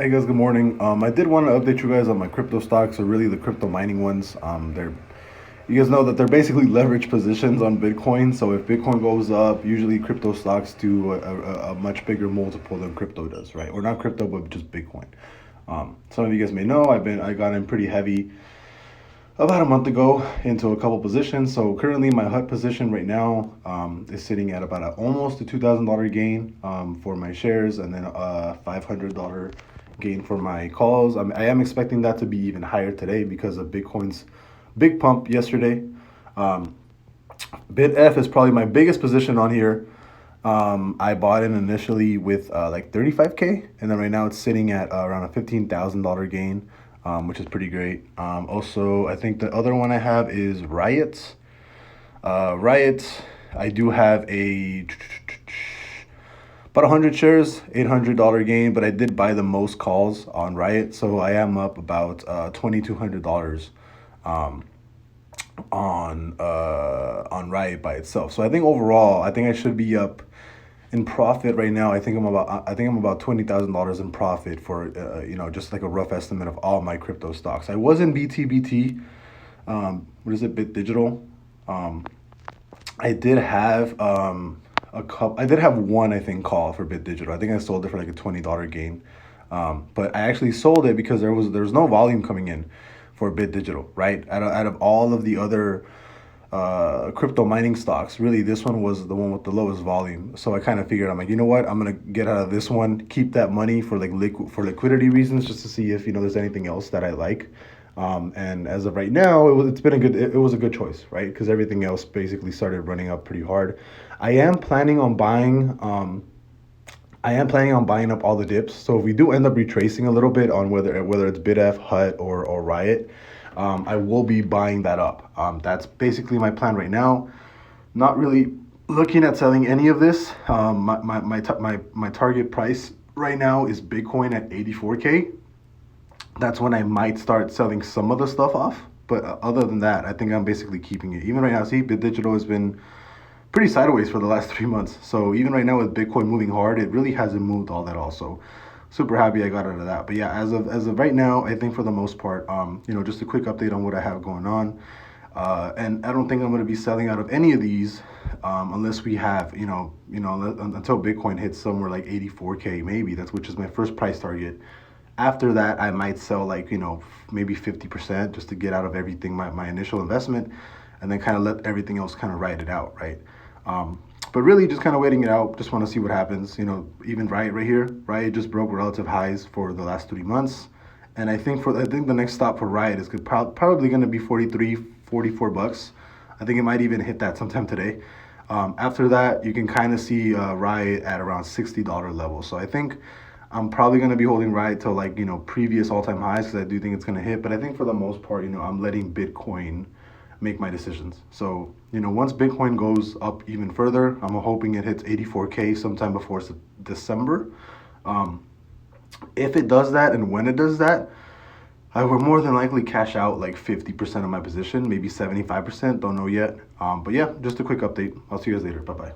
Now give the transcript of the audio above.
Hey guys, good morning. I did want to update you guys on my crypto stocks, or really the crypto mining ones. They're You guys know that they're basically leverage positions on Bitcoin. So if Bitcoin goes up, usually crypto stocks do a much bigger multiple than crypto does, right? Or not crypto, but just Bitcoin. Some of you guys may know I got in pretty heavy about a month ago into a couple positions. So currently my HUT position right now is sitting at about almost a $2,000 gain for my shares, and then a $500 gain for my calls. I am expecting that to be even higher today because of Bitcoin's big pump yesterday. Um, BitF is probably my biggest position on here. I bought in initially with like 35K, and then right now it's sitting at around a $15,000 gain, which is pretty great. Also, I think the other one I have is RIOT. RIOT, I do have about 100 shares, $800 gain, but I did buy the most calls on RIOT, so I am up about $2,200 on RIOT by itself. So I think overall, I think I should be up in profit right now. I think I'm about $20,000 in profit for just like a rough estimate of all my crypto stocks. I was in BTBT. What is it? Bit Digital. I did have I did have one, I think, call for Bit Digital. I think I sold it for like a $20 gain. But I actually sold it because there was no volume coming in for Bit Digital, right? Out of all of the other crypto mining stocks, really this one was the one with the lowest volume. So I kind of figured, I'm like, you know what, I'm gonna get out of this one, keep that money for like liquidity reasons, just to see if there's anything else that I like. And as of right now, it was a good choice, right? Because everything else basically started running up pretty hard. I am planning on buying. I am planning on buying up all the dips. So if we do end up retracing a little bit on whether it's BitF, HUT, or RIOT, I will be buying that up. That's basically my plan right now. Not really looking at selling any of this. My target price right now is Bitcoin at 84K. That's when I might start selling some of the stuff off. But other than that, I think I'm basically keeping it. Even right now, see, Bit Digital has been pretty sideways for the last 3 months. So even right now with Bitcoin moving hard, it really hasn't moved all that also. Super happy I got out of that. But yeah, as of right now, I think for the most part, just a quick update on what I have going on. And I don't think I'm going to be selling out of any of these unless we have, until Bitcoin hits somewhere like 84K, maybe which is my first price target. After that, I might sell like, maybe 50% just to get out of everything, my initial investment, and then kind of let everything else kind of ride it out, right? But really just kind of waiting it out. Just want to see what happens. Even RIOT right here, RIOT just broke relative highs for the last 3 months. And I think the next stop for RIOT is probably going to be 43, 44 bucks. I think it might even hit that sometime today. After that, you can kind of see RIOT at around $60 level. So I think I'm probably going to be holding RIOT till like, previous all-time highs, because I do think it's going to hit. But I think for the most part, I'm letting Bitcoin make my decisions. So, once Bitcoin goes up even further, I'm hoping it hits 84K sometime before December. If it does that, and when it does that, I will more than likely cash out like 50% of my position, maybe 75%, don't know yet. But yeah, just a quick update. I'll see you guys later. Bye-bye.